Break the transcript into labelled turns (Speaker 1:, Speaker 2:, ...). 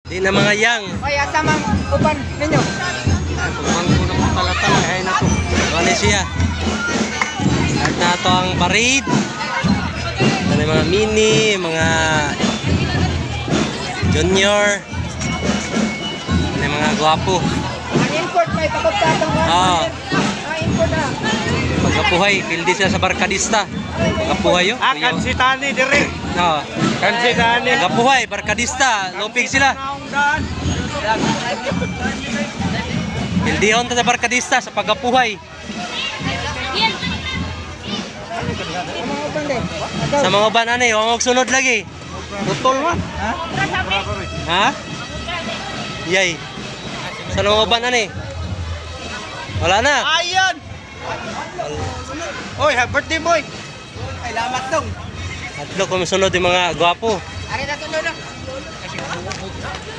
Speaker 1: Di na mga yang.
Speaker 2: Ay, asa mang uban ninyo?
Speaker 1: Pagmangko na mga talatala. Ay na to. Ano siya? At na to ang parid. Ano yung mga mini, mga junior. Ano yung mga gwapo.
Speaker 2: Ang import may pakabtatang ka.
Speaker 1: Oo.
Speaker 2: Import na.
Speaker 1: Pagkapuhay, pildi sila sa barkadista. Pagkapuhay yun.
Speaker 3: Kansitani dire.
Speaker 1: No.
Speaker 3: Kansitani.
Speaker 1: Pagkapuhay, barkadista. Lupig sila. Pildihon ta sa barkadista sa pagkapuhay.
Speaker 2: Ang mga uban din.
Speaker 1: Sa mga uban ano huwag sunod lagi.
Speaker 3: Putol man.
Speaker 1: Ha? Yay. Sa mga uban ano wala na.
Speaker 3: Ayan. Oy, happy birthday boy.
Speaker 2: Ay, lamat dong.
Speaker 1: Atlo kung sunod yung mga gwapo.
Speaker 2: Ari na tunod na.